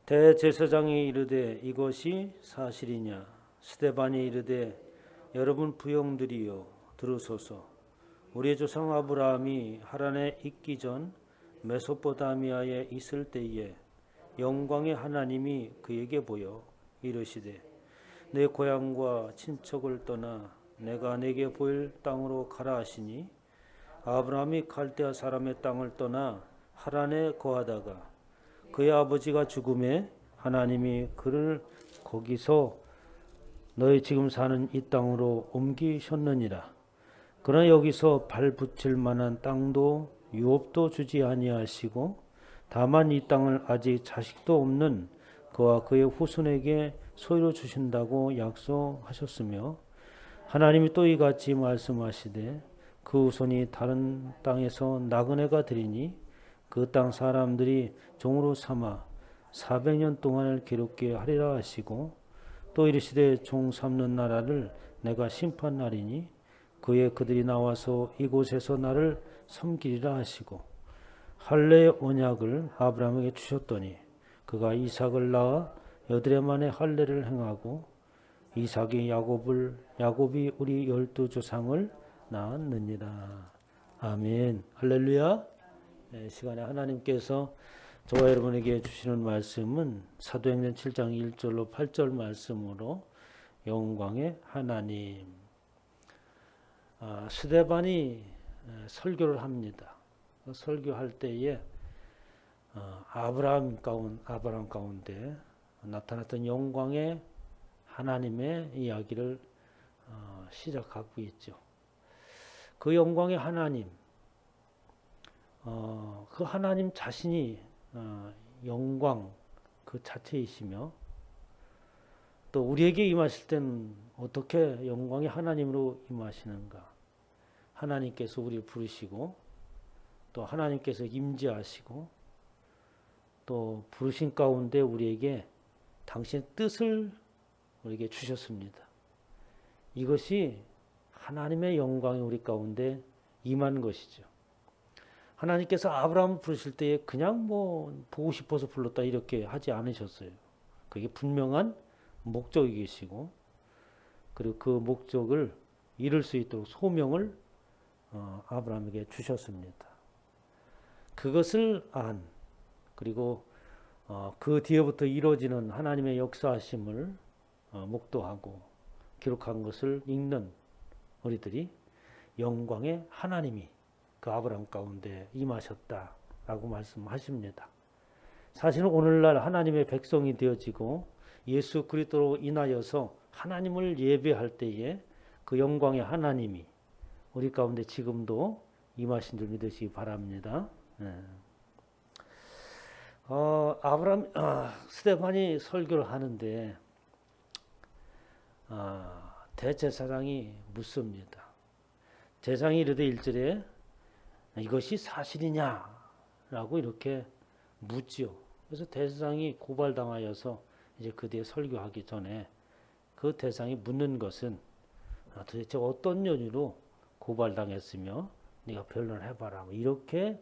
대제사장이 이르되 이것이 사실이냐? 스데반이 이르되 여러분 부형들이여 들으소서. 우리의 조상 아브라함이 하란에 있기 전 메소포타미아에 있을 때에 영광의 하나님이 그에게 보여 이르시되 내 고향과 친척을 떠나 내가 내게 보일 땅으로 가라 하시니 아브라함이 갈대아 사람의 땅을 떠나 하란에 거하다가 그의 아버지가 죽음에 하나님이 그를 거기서 너희 지금 사는 이 땅으로 옮기셨느니라. 그러나 여기서 발 붙일 만한 땅도 유업도 주지 아니하시고 다만 이 땅을 아직 자식도 없는 그와 그의 후손에게 소유로 주신다고 약속하셨으며 하나님이 또 이같이 말씀하시되 그 후손이 다른 땅에서 나그네가 되리니 그 땅 사람들이 종으로 삼아 400년 동안을 괴롭게 하리라 하시고 또 이르시되 종 삼는 나라를 내가 심판하리니 그에 그들이 나와서 이곳에서 나를 섬기리라 하시고 할례의 언약을 아브라함에게 주셨더니 그가 이삭을 낳아 여드레 만에 할례를 행하고 이삭이 야곱이 우리 12조상을 낳았느니라. 아멘. 할렐루야. 네, 시간에 하나님께서 저와 여러분에게 주시는 말씀은 사도행전 7장 1절로 8절 말씀으로 영광의 하나님. 스데반이 설교를 합니다. 설교할 때에 아브라함 가운데 나타났던 영광의 하나님의 이야기를 시작하고 있죠. 그 영광의 하나님, 그 하나님 자신이 영광 그 자체이시며 또 우리에게 임하실 때는 어떻게 영광의 하나님으로 임하시는가? 하나님께서 우리를 부르시고 또 하나님께서 임재하시고 또 부르신 가운데 우리에게 당신의 뜻을 우리에게 주셨습니다. 이것이 하나님의 영광이 우리 가운데 임한 것이죠. 하나님께서 아브라함을 부르실 때에 그냥 보고 싶어서 불렀다 이렇게 하지 않으셨어요. 그게 분명한 목적이 계시고 그리고 그 목적을 이룰 수 있도록 소명을 아브라함에게 주셨습니다. 그것을 그리고 그 뒤에부터 이루어지는 하나님의 역사하심을 목도하고 기록한 것을 읽는 우리들이 영광의 하나님이 그 아브라함 가운데 임하셨다라고 말씀하십니다. 사실은 오늘날 하나님의 백성이 되어지고 예수 그리스도로 인하여서 하나님을 예배할 때에 그 영광의 하나님이 우리 가운데 지금도 임하신 줄 믿으시기 바랍니다. 스데반이 설교를 하는데 대제사장이 묻습니다. 제사장이 이르되 1절에 이것이 사실이냐라고 이렇게 묻지요. 그래서 대제사장이 고발당하여서 이제 그 뒤에 설교하기 전에 그 대상이 묻는 것은 도대체 어떤 연유로 고발당했으며 네가 변론을 해봐라 이렇게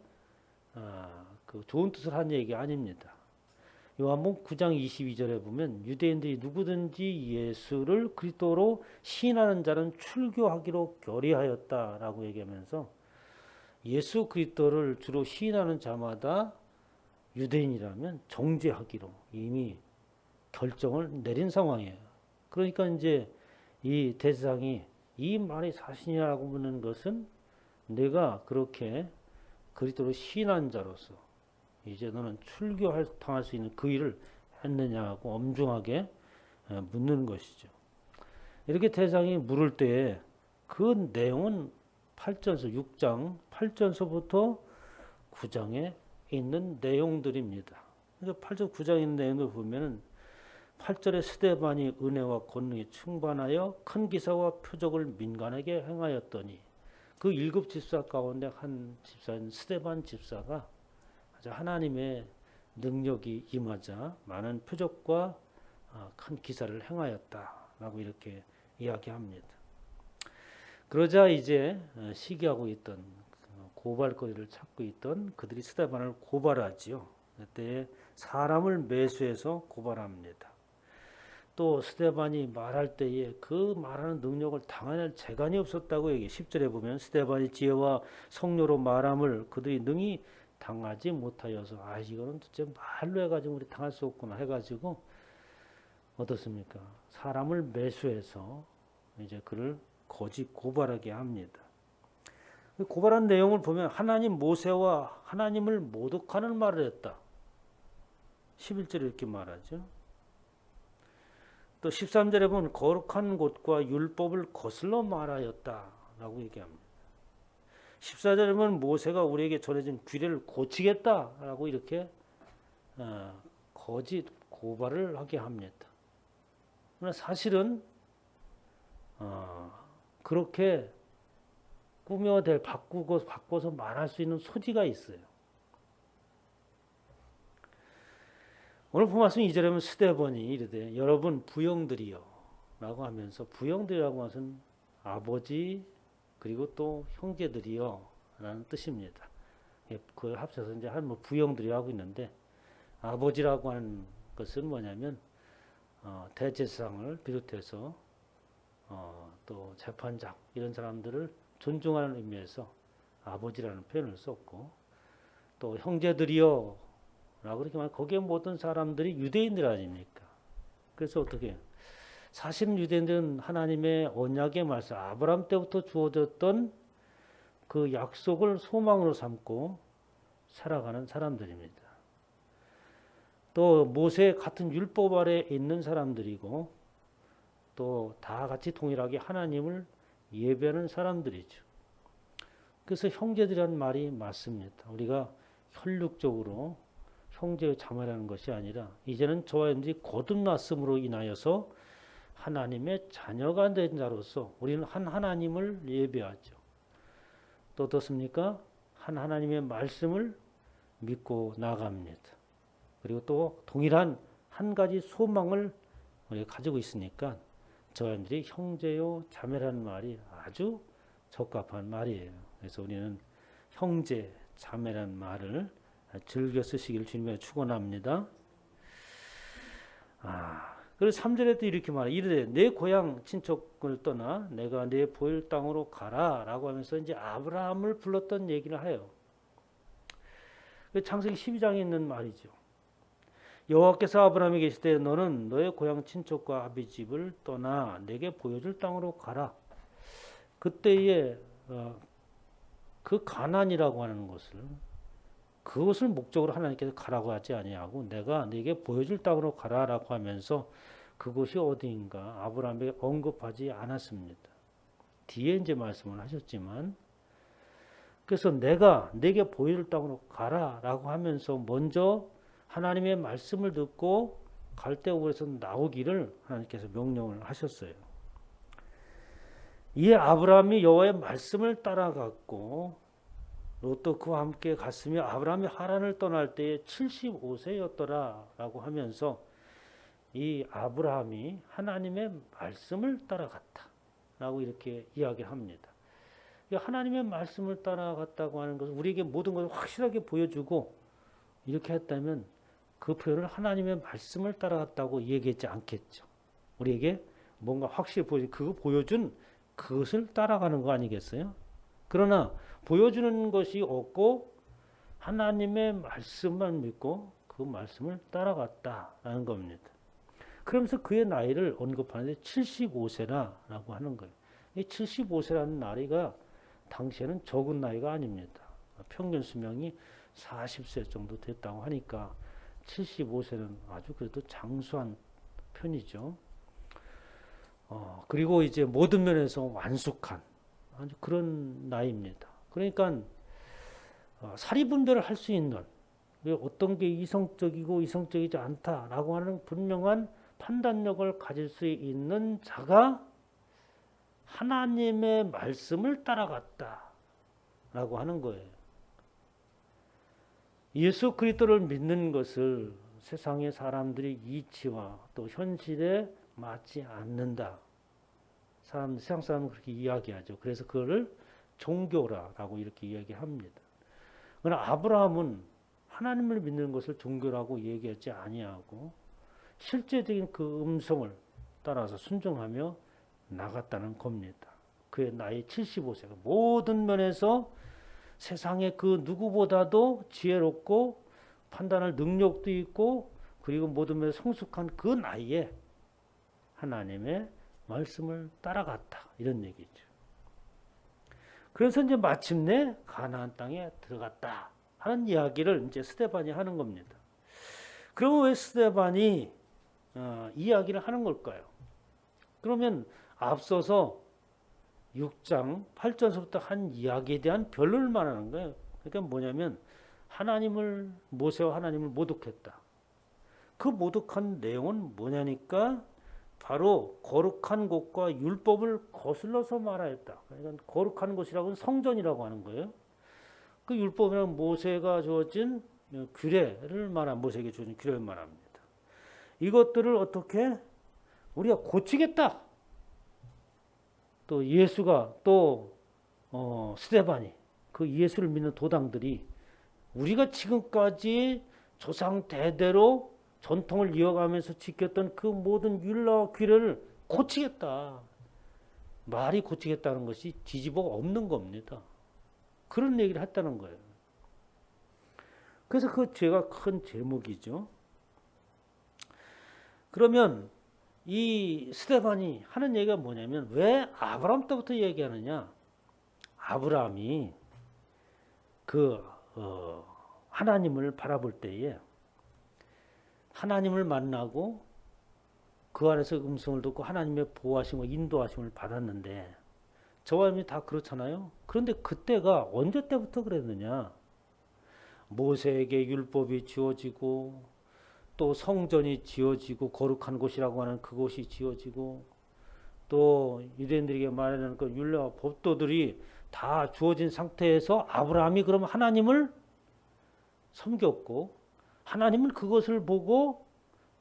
그 좋은 뜻을 한 얘기 아닙니다. 요한복음 9장 22절에 보면 유대인들이 누구든지 예수를 그리스도로 시인하는 자는 출교하기로 결의하였다라고 얘기하면서 예수 그리스도를 주로 시인하는 자마다 유대인이라면 정죄하기로 이미 결정을 내린 상황이에요. 그러니까 이제 이 대제사장이 이 말이 사실이라고 묻는 것은 내가 그렇게 그리스도로 시인한 자로서 이제 너는 당할 수 있는 그 일을 했느냐고 엄중하게 묻는 것이죠. 이렇게 대제사장이 물을 때에 그 내용은 6장 8절서부터 9장에 있는 내용들입니다. 그러니까 8절 9장에 있는 내용을 보면은 8절에 스데반이 은혜와 권능에 충만하여 큰 기사와 표적을 민간에게 행하였더니 그 7집사 가운데 한 집사인 스데반 집사가 아주 하나님의 능력이 임하자 많은 표적과 큰 기사를 행하였다라고 이렇게 이야기합니다. 그러자 이제 시기하고 있던 고발거리를 찾고 있던 그들이 스데반을 고발하지요. 그때 사람을 매수해서 고발합니다. 또 스데반이 말할 때에 그 말하는 능력을 당할 재간이 없었다고 얘기해. 10절에 보면 스데반이 지혜와 성료로 말함을 그들이 능히 당하지 못하여서 이거는 도대체 말로 해가지고 우리 당할 수 없구나 해가지고 어떻습니까? 사람을 매수해서 이제 그를 거짓 고발하게 합니다. 고발한 내용을 보면 하나님 모세와 하나님을 모독하는 말을 했다. 11절에 이렇게 말하죠. 또 13절에 보면 거룩한 곳과 율법을 거슬러 말하였다라고 얘기합니다. 14절에 보면 모세가 우리에게 전해진 규례를 고치겠다라고 이렇게 거짓 고발을 하게 합니다. 그러나 사실은 그렇게 꾸며대 바꿔서 말할 수 있는 소지가 있어요. 오늘 본말씀 2절에 보면 스데반이 이르되 여러분 부형들이여 라고 하면서 부형들이라고 하는 것은 아버지 그리고 또 형제들이여 라는 뜻입니다. 그걸 합쳐서 이제 한 부형들이 하고 있는데 아버지라고 하는 것은 뭐냐면 대제사장을 비롯해서 또 재판장 이런 사람들을 존중하는 의미에서 아버지라는 표현을 썼고 또 형제들이여 라고 그렇게 말하면 거기에 모든 사람들이 유대인들 아닙니까? 그래서 어떻게 해요? 사실은 유대인들은 하나님의 언약의 말씀 아브라함 때부터 주어졌던 그 약속을 소망으로 삼고 살아가는 사람들입니다. 또 모세 같은 율법 아래 있는 사람들이고 또 다 같이 동일하게 하나님을 예배하는 사람들이죠. 그래서 형제들이라는 말이 맞습니다. 우리가 혈육적으로 형제 자매라는 것이 아니라 이제는 저와 여러분들이 거듭났음으로 인하여서 하나님의 자녀가 된 자로서 우리는 한 하나님을 예배하죠. 또 어떻습니까? 한 하나님의 말씀을 믿고 나갑니다. 그리고 또 동일한 한 가지 소망을 우리가 가지고 있으니까 저와 여러분들이 형제요 자매라는 말이 아주 적합한 말이에요. 그래서 우리는 형제 자매라는 말을 즐겨 쓰시기를 주님에 축원합니다. 그래서 3절에도 이렇게 말해 이르되 내 고향 친척을 떠나 내가 내 보일 땅으로 가라라고 하면서 이제 아브라함을 불렀던 얘기를 해요. 창세기 12장에 있는 말이죠. 여호와께서 아브라함에게 계시되 너는 너의 고향 친척과 아비 집을 떠나 내게 보여줄 땅으로 가라. 그때에 그 가나안이라고 하는 것을 그것을 목적으로 하나님께서 가라고 하지 아니하고 내가 네게 보여줄 땅으로 가라라고 하면서 그곳이 어디인가 아브라함에게 언급하지 않았습니다. 뒤에 이제 말씀을 하셨지만 그래서 내가 네게 보여줄 땅으로 가라라고 하면서 먼저 하나님의 말씀을 듣고 갈대우에서 나오기를 하나님께서 명령을 하셨어요. 이에 아브라함이 여호와의 말씀을 따라갔고 롯도 그와 함께 갔으며 아브라함이 하란을 떠날 때에 75세였더라라고 하면서 이 아브라함이 하나님의 말씀을 따라갔다라고 이렇게 이야기합니다. 하나님의 말씀을 따라갔다고 하는 것은 우리에게 모든 것을 확실하게 보여주고 이렇게 했다면 그 표현을 하나님의 말씀을 따라갔다고 얘기하지 않겠죠. 우리에게 뭔가 확실히 그거 보여준 그것을 따라가는 거 아니겠어요? 그러나 보여주는 것이 없고 하나님의 말씀만 믿고 그 말씀을 따라갔다라는 겁니다. 그러면서 그의 나이를 언급하는데 75세라고 하는 거예요. 이 75세라는 나이가 당시에는 적은 나이가 아닙니다. 평균 수명이 40세 정도 됐다고 하니까 75세는 아주 그래도 장수한 편이죠. 그리고 이제 모든 면에서 완숙한 아주 그런 나이입니다. 그러니까 사리분별을 할 수 있는 어떤 게 이성적이고 이성적이지 않다라고 하는 분명한 판단력을 가질 수 있는 자가 하나님의 말씀을 따라갔다라고 하는 거예요. 예수 그리스도를 믿는 것을 세상의 사람들이 이치와 또 현실에 맞지 않는다. 세상 사람은 그렇게 이야기하죠. 그래서 그거를 종교라고 이렇게 이야기합니다. 그러나 아브라함은 하나님을 믿는 것을 종교라고 얘기하지 아니하고 실제적인 그 음성을 따라서 순종하며 나갔다는 겁니다. 그의 나이 75세가 모든 면에서 세상의 그 누구보다도 지혜롭고 판단할 능력도 있고 그리고 모든 면에서 성숙한 그 나이에 하나님의 말씀을 따라갔다. 이런 얘기죠. 그래서 이제 마침내 가나안 땅에 들어갔다 하는 이야기를 이제 스데반이 하는 겁니다. 그러면 왜 스데반이 이야기를 하는 걸까요? 그러면 앞서서 6장 8절서부터 한 이야기에 대한 변론을 말하는 거예요. 그러니까 뭐냐면 모세와 하나님을 모독했다. 그 모독한 내용은 뭐냐니까 바로 거룩한 곳과 율법을 거슬러서 말하였다. 그러니까 거룩한 곳이라고는 성전이라고 하는 거예요. 그 율법이란 모세가 주어진 규례를 모세에게 주어진 규례를 말합니다. 이것들을 어떻게 우리가 고치겠다. 또 예수가 또 스데반이 그 예수를 믿는 도당들이 우리가 지금까지 조상 대대로 전통을 이어가면서 지켰던 그 모든 율례와 규례를 고치겠다. 말이 고치겠다는 것이 뒤집어 없는 겁니다. 그런 얘기를 했다는 거예요. 그래서 그 죄가 큰 제목이죠. 그러면 이 스데반이 하는 얘기가 뭐냐면 왜 아브라함 때부터 얘기하느냐? 아브라함이 하나님을 바라볼 때에 하나님을 만나고 그 안에서 음성을 듣고 하나님의 보호하심과 인도하심을 받았는데 저와 여러분이 다 그렇잖아요. 그런데 그때가 언제 때부터 그랬느냐? 모세에게 율법이 주어지고 또 성전이 지어지고 거룩한 곳이라고 하는 그곳이 지어지고 또 유대인들에게 말하는 그 율례와 법도들이 다 주어진 상태에서 아브라함이 그럼 하나님을 섬겼고 하나님은 그것을 보고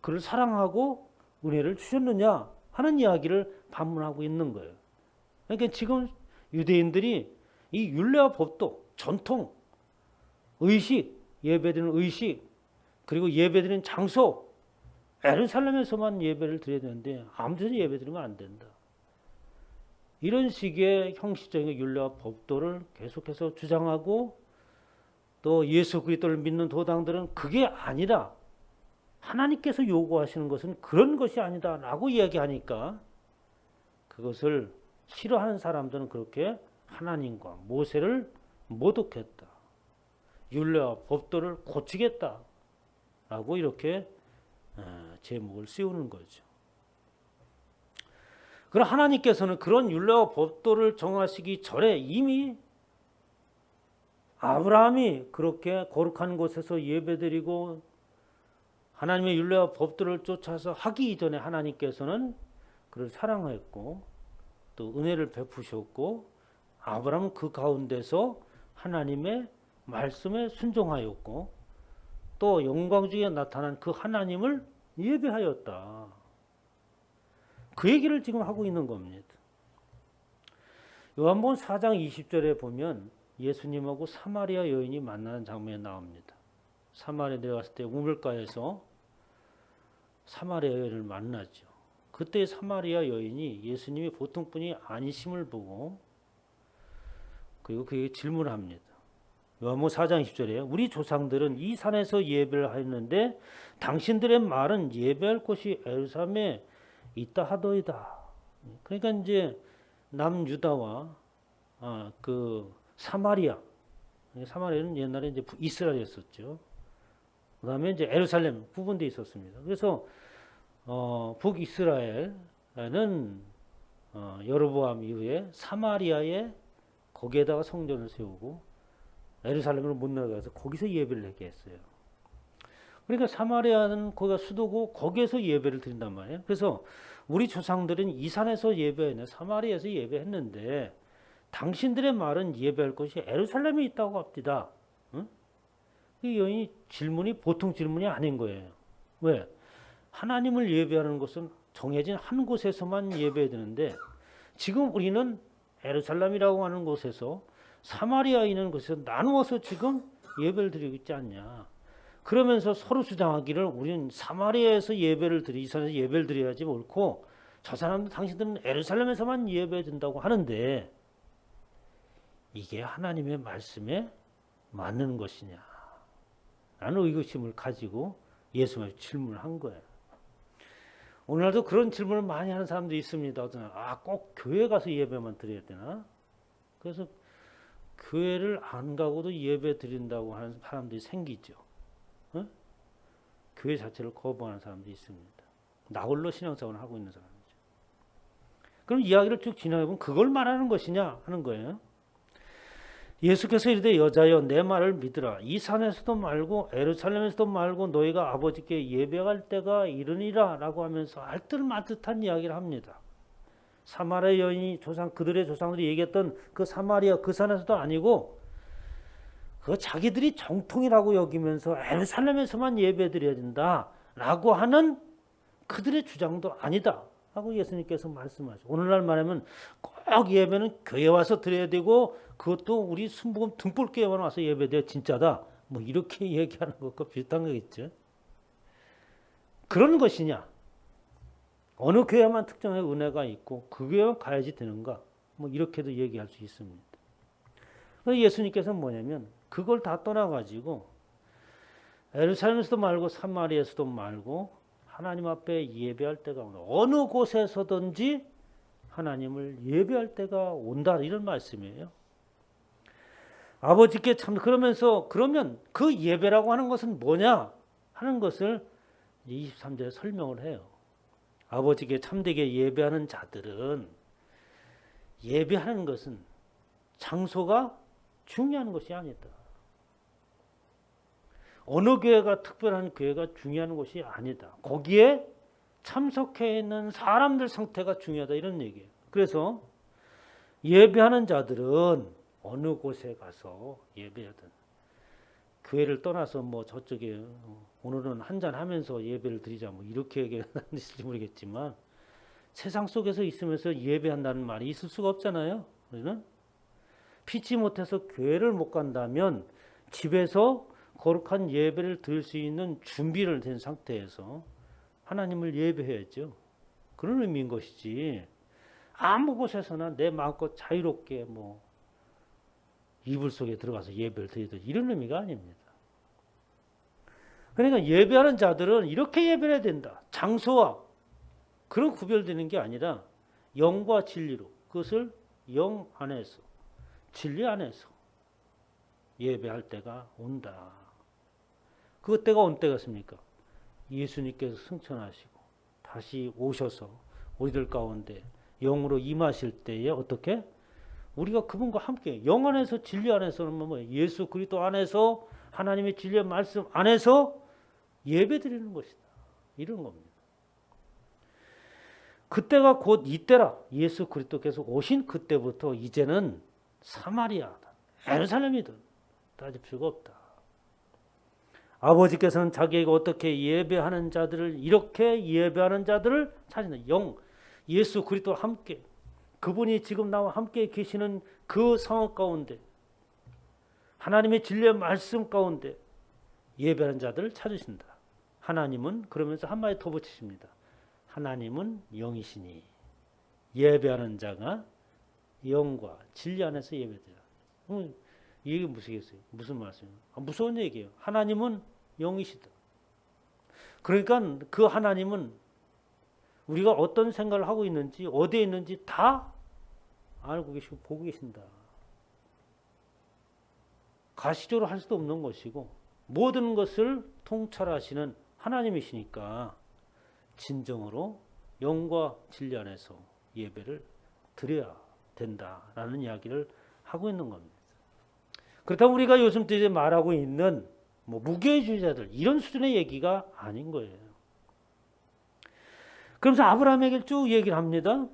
그를 사랑하고 은혜를 주셨느냐 하는 이야기를 반문하고 있는 거예요. 그러니까 지금 유대인들이 이 율례와 법도, 전통, 의식, 예배드리는 의식, 그리고 예배드리는 장소, 예루살렘에서만 예배를 드려야 되는데 아무 데서 예배드리면 안 된다. 이런 식의 형식적인 율례와 법도를 계속해서 주장하고 또 예수 그리스도를 믿는 도당들은 그게 아니라 하나님께서 요구하시는 것은 그런 것이 아니다라고 이야기하니까 그것을 싫어하는 사람들은 그렇게 하나님과 모세를 모독했다. 율례와 법도를 고치겠다라고 이렇게 제목을 씌우는 거죠. 그럼 하나님께서는 그런 율례와 법도를 정하시기 전에 이미 아브라함이 그렇게 거룩한 곳에서 예배드리고 하나님의 율례와 법도를 쫓아서 하기 이전에 하나님께서는 그를 사랑했고 또 은혜를 베푸셨고 아브라함은 그 가운데서 하나님의 말씀에 순종하였고 또 영광 중에 나타난 그 하나님을 예배하였다. 그 얘기를 지금 하고 있는 겁니다. 요한복음 4장 20절에 보면 예수님하고 사마리아 여인이 만나는 장면이 나옵니다. 사마리아에 내려갔을 때 우물가에서 사마리아 여인을 만나죠. 그때 사마리아 여인이 예수님이 보통 분이 아니심을 보고 그리고 그에게 질문을 합니다. 요한복음 4장 20절에 우리 조상들은 이 산에서 예배를 하였는데 당신들의 말은 예배할 곳이 예루살렘에 있다 하더이다. 그러니까 이제 남유다와 그 사마리아는 옛날에 이제 이스라엘이었었죠. 그다음에 이제 예루살렘 구분되어 있었습니다. 그래서 북이스라엘은 여로보암 이후에 사마리아에 거기에다가 성전을 세우고 예루살렘을 못 내려가서 거기서 예배를 하게 했어요. 그러니까 사마리아는 거기가 수도고 거기에서 예배를 드린단 말이에요. 그래서 우리 조상들은 이 산에서 예배했네, 사마리아에서 예배했는데 당신들의 말은 예배할 곳이 예루살렘에 있다고 합디다. 응? 이 여인이 질문이 보통 질문이 아닌 거예요. 왜? 하나님을 예배하는 것은 정해진 한 곳에서만 예배해야 되는데 지금 우리는 예루살렘이라고 하는 곳에서 사마리아에 있는 곳에서 나누어서 지금 예배를 드리고 있지 않냐. 그러면서 서로 주장하기를 우리는 사마리아에서 예배를 드리, 이스라엘에서 예배를 드려야지 옳고 저 사람들 당신들은 예루살렘에서만 예배 드린다고 하는데 이게 하나님의 말씀에 맞는 것이냐 라는 의구심을 가지고 예수님께 질문을 한 거예요. 오늘날도 그런 질문을 많이 하는 사람도 있습니다. 꼭 교회 가서 예배만 드려야 되나? 그래서 교회를 안 가고도 예배 드린다고 하는 사람들이 생기죠. 어? 교회 자체를 거부하는 사람도 있습니다. 나홀로 신앙생활을 하고 있는 사람이죠. 그럼 이야기를 쭉 진행해보면 그걸 말하는 것이냐 하는 거예요. 예수께서 이르되 여자여 내 말을 믿으라. 이 산에서도 말고 예루살렘에서도 말고 너희가 아버지께 예배할 때가 이르니라 라고 하면서 알뜰만뜻한 이야기를 합니다. 사마리아 여인이 그들의 조상들이 얘기했던 그 사마리아 그 산에서도 아니고 그 자기들이 정통이라고 여기면서 예루살렘에서만 예배드려야 된다라고 하는 그들의 주장도 아니다 하고 예수님께서 말씀하시죠. 오늘날 말하면 꼭 예배는 교회 와서 드려야 되고 그것도 우리 순복음 등불교회만 와서 예배돼야 진짜다. 뭐 이렇게 얘기하는 것과 비슷한 거겠죠. 그런 것이냐? 어느 교회만 특정의 은혜가 있고 그 교회만 가야지 되는가? 뭐 이렇게도 얘기할 수 있습니다. 그래서 예수님께서는 뭐냐면 그걸 다 떠나가지고 예루살렘에서도 말고 사마리아에서도 말고 하나님 앞에 예배할 때가 온다. 어느 곳에서든지 하나님을 예배할 때가 온다. 이런 말씀이에요. 아버지께 참 그러면 그 예배라고 하는 것은 뭐냐 하는 것을 23절에 설명을 해요. 아버지께 참되게 예배하는 자들은 예배하는 것은 장소가 중요한 것이 아니다. 어느 교회가 특별한 교회가 중요한 것이 아니다. 거기에 참석해 있는 사람들 상태가 중요하다 이런 얘기예요. 그래서 예배하는 자들은 어느 곳에 가서 예배하든 교회를 떠나서 뭐 저쪽에 오늘은 한잔 하면서 예배를 드리자 뭐 이렇게 얘기하는지 모르겠지만 세상 속에서 있으면서 예배한다는 말이 있을 수가 없잖아요. 우리는 피치 못해서 교회를 못 간다면 집에서 거룩한 예배를 드릴 수 있는 준비를 된 상태에서 하나님을 예배해야죠. 그런 의미인 것이지 아무 곳에서나 내 마음껏 자유롭게 뭐 이불 속에 들어가서 예배를 드리다 이런 의미가 아닙니다. 그러니까 예배하는 자들은 이렇게 예배를 해야 된다. 장소와 그런 구별되는 게 아니라 영과 진리로 그것을 영 안에서 진리 안에서 예배할 때가 온다. 그 때가 온 때가 있습니까? 예수님께서 승천하시고 다시 오셔서 우리들 가운데 영으로 임하실 때에 어떻게? 우리가 그분과 함께 영 안에서 진리 안에서는 뭐예요? 예수 그리스도 안에서 하나님의 진리의 말씀 안에서 예배드리는 것이다. 이런 겁니다. 그때가 곧 이때라. 예수 그리스도께서 오신 그때부터 이제는 사마리아다. 예루살렘이든 따질 필요가 없다. 아버지께서는 자기에게 어떻게 예배하는 자들을 이렇게 예배하는 자들을 찾는다. 영 예수 그리스도와 함께 그분이 지금 나와 함께 계시는 그 상황 가운데 하나님의 진리의 말씀 가운데 예배하는 자들을 찾으신다. 하나님은 그러면서 한마디 더 붙이십니다. 하나님은 영이시니 예배하는 자가 영과 진리 안에서 예배드리라. 이게 무슨 말씀이에요? 무서운 얘기예요. 하나님은 영이시다. 그러니까 그 하나님은 우리가 어떤 생각을 하고 있는지 어디에 있는지 다 알고 계시고 보고 계신다. 가시적으로 할 수도 없는 것이고 모든 것을 통찰하시는 하나님이시니까 진정으로 영과 진리 안에서 예배를 드려야 된다라는 이야기를 하고 있는 겁니다. 그렇다고 우리가 요즘 때 말하고 있는 뭐 무교회주의자들 이런 수준의 얘기가 아닌 거예요. 그러면서 아브라함에게 쭉 얘기를 합니다.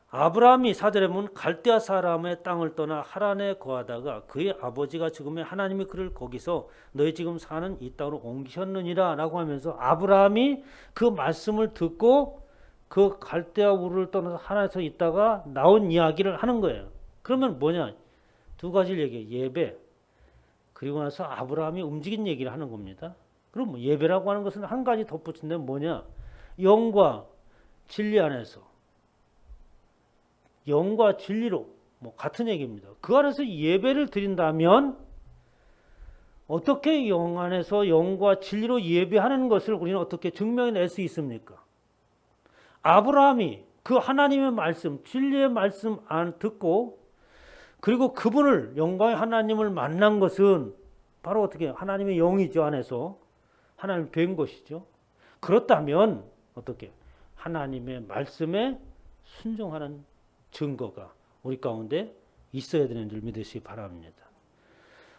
아브라함이 4절에 보면 갈대아 사람의 땅을 떠나 하란에 거하다가 그의 아버지가 죽음에 하나님이 그를 거기서 너희 지금 사는 이 땅으로 옮기셨느니라 라고 하면서 아브라함이 그 말씀을 듣고 그 갈대아 우르를 떠나서 하란에서 있다가 나온 이야기를 하는 거예요. 그러면 뭐냐? 두 가지를 얘기해요. 예배, 그리고 나서 아브라함이 움직인 얘기를 하는 겁니다. 그럼 뭐 예배라고 하는 것은 한 가지 덧붙인다면 뭐냐? 영과 진리 안에서 영과 진리로 뭐 같은 얘기입니다. 그 안에서 예배를 드린다면 어떻게 영 안에서 영과 진리로 예배하는 것을 우리는 어떻게 증명해낼 수 있습니까? 아브라함이 그 하나님의 말씀, 진리의 말씀 안 듣고 그리고 그분을 영광의 하나님을 만난 것은 바로 어떻게 하나님의 영이죠. 안에서 하나님을 뵌 것이죠. 그렇다면 어떻게 하나님의 말씀에 순종하는 증거가 우리 가운데 있어야 되는 줄 믿으시기 바랍니다.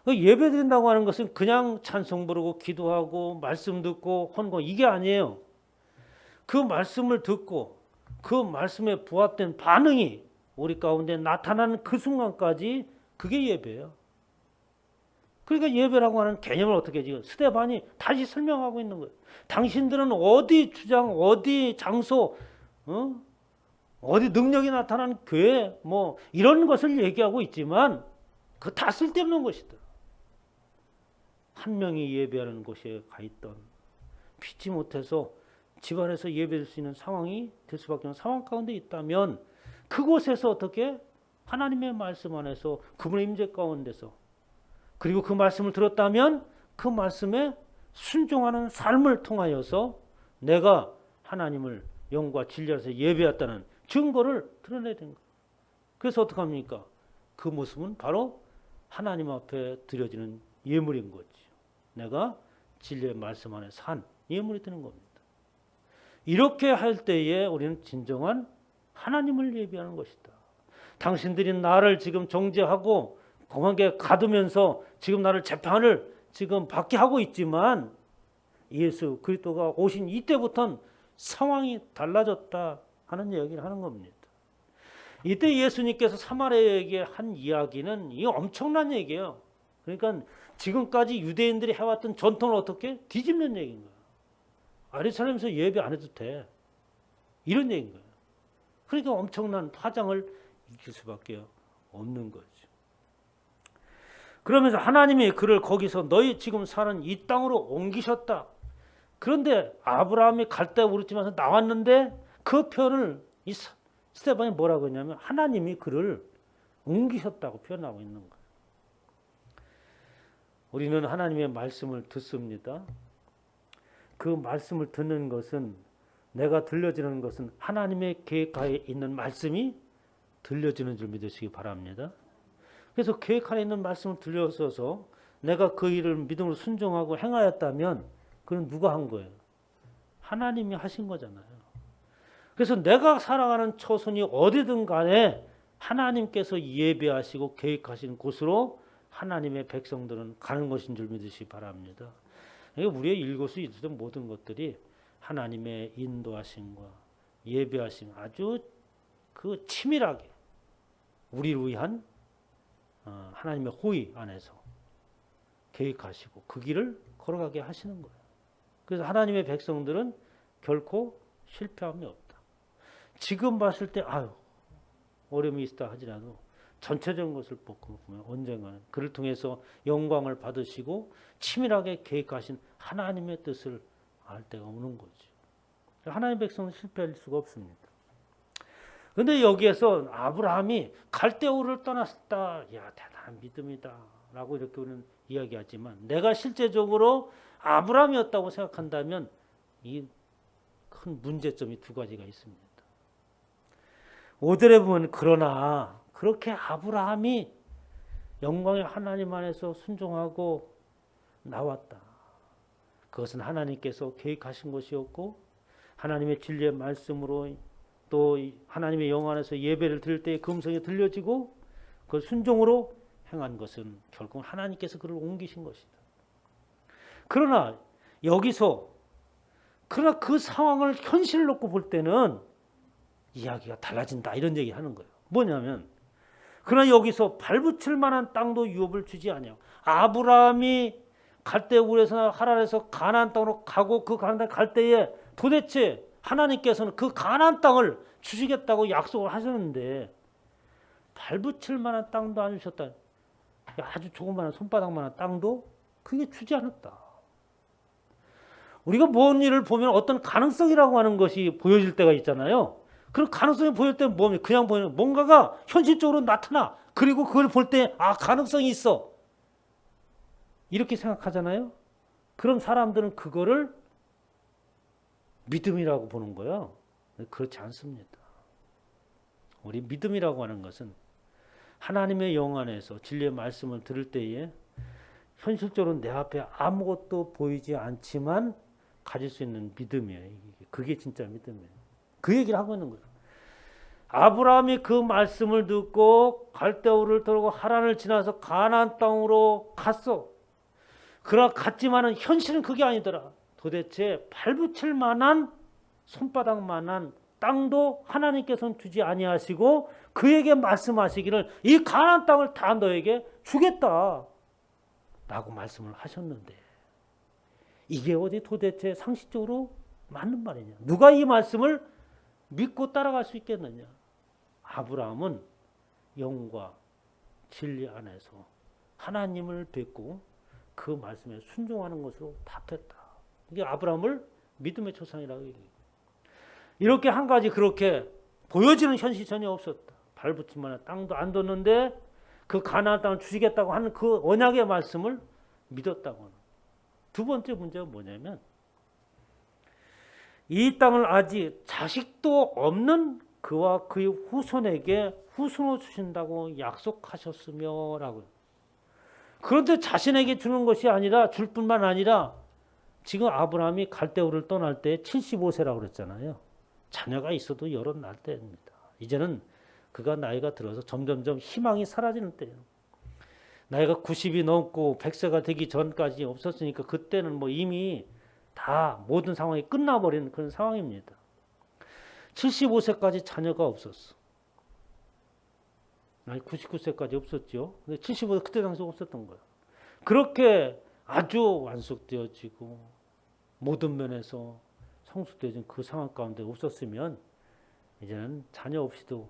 예배 드린다고 하는 것은 그냥 찬송 부르고 기도하고 말씀 듣고 헌금 이게 아니에요. 그 말씀을 듣고 그 말씀에 부합된 반응이 우리 가운데 나타나는 그 순간까지 그게 예배예요. 그러니까 예배라고 하는 개념을 어떻게 지금 스데반이 다시 설명하고 있는 거예요. 당신들은 어디 주장, 어디 장소, 어디 능력이 나타난 교회 뭐 이런 것을 얘기하고 있지만 그 다 쓸데없는 것이다. 한 명이 예배하는 곳에 가 있던 피치 못해서 집안에서 예배할 수 있는 상황이 될 수밖에 없는 상황 가운데 있다면 그곳에서 어떻게 하나님의 말씀 안에서 그분의 임재 가운데서 그리고 그 말씀을 들었다면 그 말씀에 순종하는 삶을 통하여서 내가 하나님을 영과 진리 안에서 예배했다는 증거를 드러내야 되는 거예요. 그래서 어떻게 합니까? 그 모습은 바로 하나님 앞에 드려지는 예물인 거죠. 내가 진리의 말씀 안에 산 예물이 되는 겁니다. 이렇게 할 때에 우리는 진정한 하나님을 예배하는 것이다. 당신들이 나를 지금 정죄하고 공항에 가두면서 지금 나를 재판을 지금 받게 하고 있지만 예수 그리스도가 오신 이때부터는 상황이 달라졌다 하는 이야기를 하는 겁니다. 이때 예수님께서 사마리아에게 한 이야기는 이 엄청난 얘기예요. 그러니까 지금까지 유대인들이 해왔던 전통을 어떻게 뒤집는 얘기인 거예요. 예루살렘에서 예배 안 해도 돼. 이런 얘기인 거예요. 그러니까 엄청난 파장을 일으킬 수밖에 없는 거죠. 그러면서 하나님이 그를 거기서 너희 지금 사는 이 땅으로 옮기셨다. 그런데 아브라함이 갈대아 우르집에서 나왔는데 그 표현을 이 스데반이 뭐라고 했냐면 하나님이 그를 옮기셨다고 표현하고 있는 거예요. 우리는 하나님의 말씀을 듣습니다. 그 말씀을 듣는 것은 내가 들려지는 것은 하나님의 계획하에 있는 말씀이 들려지는 줄 믿으시기 바랍니다. 그래서 계획 안에 있는 말씀을 들려서서 내가 그 일을 믿음으로 순종하고 행하였다면 그건 누가 한 거예요? 하나님이 하신 거잖아요. 그래서 내가 살아가는 처소니 어디든 간에 하나님께서 예배하시고 계획하신 곳으로 하나님의 백성들은 가는 것인 줄 믿으시기 바랍니다. 우리의 일거수 일투족 모든 것들이 하나님의 인도하심과 예배하심 아주 그 치밀하게 우리를 위한 하나님의 호의 안에서 계획하시고 그 길을 걸어가게 하시는 거예요. 그래서 하나님의 백성들은 결코 실패함이 없다. 지금 봤을 때 어려움이 있다 하지라도 전체적인 것을 보면 언젠가는 그를 통해서 영광을 받으시고 치밀하게 계획하신 하나님의 뜻을 알 때가 오는 거죠. 하나님의 백성은 실패할 수가 없습니다. 그런데 여기에서 아브라함이 갈대아 우르를 떠났다. 야, 대단한 믿음이다 라고 이렇게 우리는 이야기하지만 내가 실제적으로 아브라함이었다고 생각한다면 이 큰 문제점이 두 가지가 있습니다. 5절에 보면 그러나 그렇게 아브라함이 영광의 하나님 안에서 순종하고 나왔다. 그것은 하나님께서 계획하신 것이었고 하나님의 진리의 말씀으로 또 하나님의 영 안에서 예배를 드릴 때의 그 음성이 들려지고 그 순종으로 행한 것은 결국 하나님께서 그를 옮기신 것이다. 그러나 여기서 그 상황을 현실을 놓고 볼 때는 이야기가 달라진다 이런 얘기 하는 거예요. 뭐냐면 그러나 여기서 발붙일 만한 땅도 유업을 주지 아니하고 아브라함이 갈대아 우르에서 하란에서 가나안 땅으로 가고 그 가나안 땅 갈 때에 도대체 하나님께서는 그 가나안 땅을 주시겠다고 약속을 하셨는데 발붙일 만한 땅도 안 주셨다. 아주 조그마한 손바닥만한 땅도 그게 주지 않았다. 우리가 뭔 일을 보면 어떤 가능성이라고 하는 것이 보여질 때가 있잖아요. 그런 가능성이 보일 때는 뭡니까? 그냥 보이는 뭔가가 현실적으로 나타나. 그리고 그걸 볼 때 가능성이 있어. 이렇게 생각하잖아요. 그럼 사람들은 그거를 믿음이라고 보는 거예요. 그렇지 않습니다. 우리 믿음이라고 하는 것은 하나님의 영 안에서 진리의 말씀을 들을 때에 현실적으로 내 앞에 아무것도 보이지 않지만 가질 수 있는 믿음이에요. 그게 진짜 믿음이에요. 그 얘기를 하고 있는 거예요. 아브라함이 그 말씀을 듣고 갈대우를 돌고 하란을 지나서 가나안 땅으로 갔어. 그러나 갔지만은 현실은 그게 아니더라. 도대체 발붙일 만한 손바닥만한 땅도 하나님께서는 주지 아니하시고 그에게 말씀하시기를 이 가나안 땅을 다 너에게 주겠다 라고 말씀을 하셨는데 이게 어디 도대체 상식적으로 맞는 말이냐? 누가 이 말씀을 믿고 따라갈 수 있겠느냐? 아브라함은 영과 진리 안에서 하나님을 뵙고 그 말씀에 순종하는 것으로 답했다. 이게 아브라함을 믿음의 조상이라고 얘기해요. 이렇게 한 가지 그렇게 보여지는 현실이 전혀 없었다. 발붙임만 땅도 안 뒀는데 그 가나안 땅을 주시겠다고 하는 그 언약의 말씀을 믿었다고 하는. 두 번째 문제가 뭐냐면 이 땅을 아직 자식도 없는 그와 그의 후손에게 후손으로 주신다고 약속하셨으며 라고요. 그런데 자신에게 주는 것이 아니라 줄 뿐만 아니라 지금 아브라함이 갈대우를 떠날 때 75세라고 그랬잖아요. 자녀가 있어도 여러 날 때입니다. 이제는 그가 나이가 들어서 점점점 희망이 사라지는 때예요. 나이가 90이 넘고 100세가 되기 전까지 없었으니까 그때는 뭐 이미 다 모든 상황이 끝나버리는 그런 상황입니다. 75세까지 자녀가 없었어. 아니 99세까지 없었죠. 근데 75세 그때 당시 없었던 거야. 그렇게 아주 완숙되어지고 모든 면에서 성숙되어진 그 상황 가운데 없었으면 이제는 자녀 없이도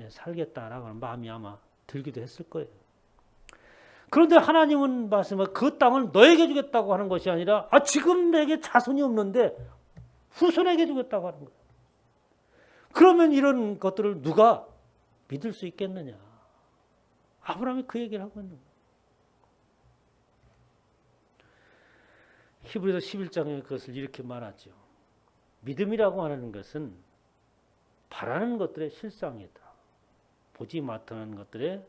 살겠다라고 하는 마음이 아마 들기도 했을 거예요. 그런데 하나님은 말씀을 그 땅을 너에게 주겠다고 하는 것이 아니라 지금 내게 자손이 없는데 후손에게 주겠다고 하는 거예요. 그러면 이런 것들을 누가 믿을 수 있겠느냐? 아브라함이 그 얘기를 하고 있는 거예요. 히브리서 11장에 그것을 이렇게 말하죠. 믿음이라고 하는 것은 바라는 것들의 실상이다. 보지 못하는 것들의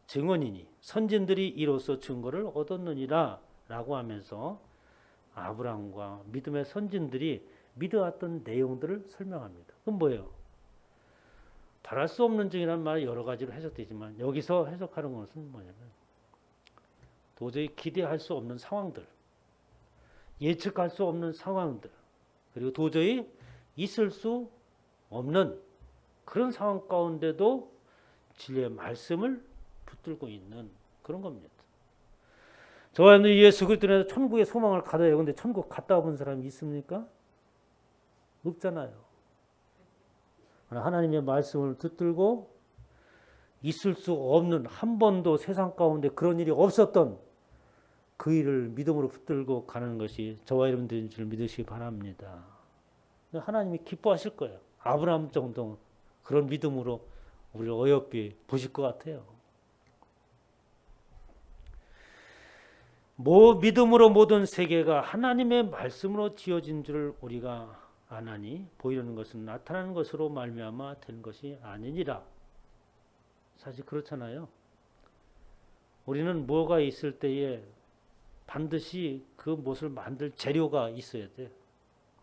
증언이니 선진들이 이로써 증거를 얻었느니라 라고 하면서 아브라함과 믿음의 선진들이 믿어왔던 내용들을 설명합니다. 그건 뭐예요? 바랄 수 없는 증이라는 말을 여러 가지로 해석되지만 여기서 해석하는 것은 뭐냐면 도저히 기대할 수 없는 상황들, 예측할 수 없는 상황들, 그리고 도저히 있을 수 없는 그런 상황 가운데도 진리의 말씀을 붙들고 있는 그런 겁니다. 저와 여러분들 예수 그리스도 안에서 천국의 소망을 가져야 하는데 천국 갔다 와본 사람이 있습니까? 없잖아요. 하나님의 말씀을 붙들고 있을 수 없는 한 번도 세상 가운데 그런 일이 없었던 그 일을 믿음으로 붙들고 가는 것이 저와 여러분들인 줄 믿으시기 바랍니다. 하나님이 기뻐하실 거예요. 아브라함 정도 그런 믿음으로 우리를 어여삐 보실 것 같아요. 믿음으로 모든 세계가 하나님의 말씀으로 지어진 줄 우리가 아나니 보이는 것은 나타나는 것으로 말미암아 된 것이 아니니라. 사실 그렇잖아요. 우리는 뭐가 있을 때에 반드시 그 무엇을 만들 재료가 있어야 돼.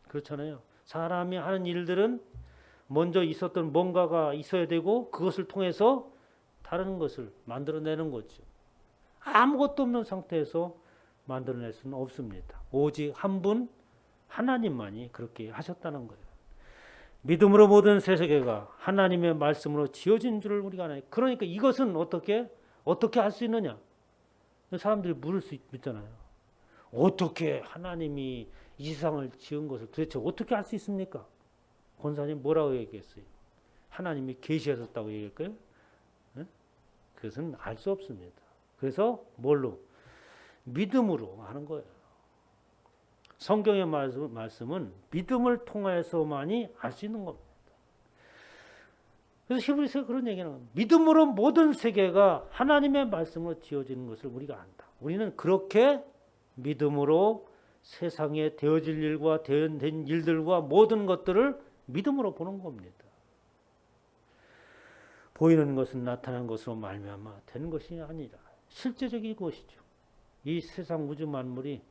그렇잖아요. 사람이 하는 일들은 먼저 있었던 뭔가가 있어야 되고 그것을 통해서 다른 것을 만들어내는 거죠. 아무것도 없는 상태에서 만들어낼 수는 없습니다. 오직 한 분 하나님만이 그렇게 하셨다는 거예요. 믿음으로 모든 세계가 하나님의 말씀으로 지어진 줄을 우리가 아나요. 그러니까 이것은 어떻게 할 수 있느냐? 사람들이 물을 수 있잖아요. 어떻게 하나님이 이 세상을 지은 것을 도대체 어떻게 알 수 있습니까? 권사님 뭐라고 얘기했어요? 하나님이 계시하셨다고 얘기할까요? 그것은 알 수 없습니다. 그래서 뭘로? 믿음으로 하는 거예요. 성경의 말씀은 믿음을 통해서만이 알 수 있는 겁니다. 그래서 히브리서에 그런 얘기는 합니다. 믿음으로 모든 세계가 하나님의 말씀으로 지어지는 것을 우리가 안다. 우리는 그렇게 믿음으로 세상에 되어질 일과 된 일들과 모든 것들을 믿음으로 보는 겁니다. 보이는 것은 나타난 것으로 말미암아 되는 것이 아니라 실제적인 것이죠. 이 세상 우주 만물이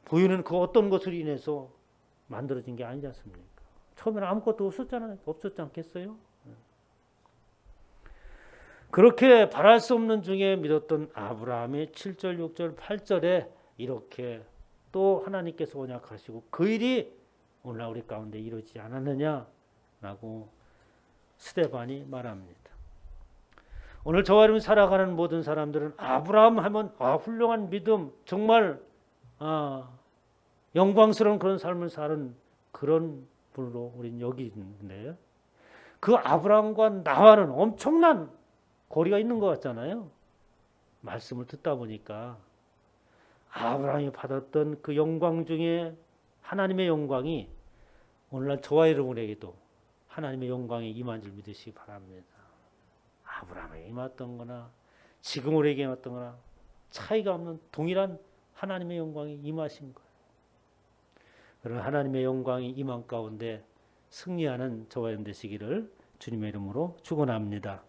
보이는 그 어떤 것으로 인해서 만들어진 게 아니지 않습니까? 처음에는 아무것도 없었잖아요. 없었지 않겠어요? 그렇게 바랄 수 없는 중에 믿었던 아브라함이 7절, 6절, 8절에 이렇게 또 하나님께서 언약하시고 그 일이 오늘날 우리 가운데 이루어지지 않았느냐라고 스데반이 말합니다. 오늘 저와 여러분이 살아가는 모든 사람들은 아브라함 하면 훌륭한 믿음, 정말 영광스러운 그런 삶을 사는 그런 분으로 우리는 여기는데 그 아브라함과 나와는 엄청난 거리가 있는 것 같잖아요. 말씀을 듣다 보니까 아브라함이 받았던 그 영광 중에 하나님의 영광이 오늘날 저와 여러분에게도 하나님의 영광이 임한 줄 믿으시기 바랍니다. 아브라함에게 임했던 거나 지금 우리에게 임했던 거나 차이가 없는 동일한 하나님의 영광이 임하신 거예요. 그런 하나님의 영광이 임한 가운데 승리하는 저와 여러분 되시기를 주님의 이름으로 축원합니다.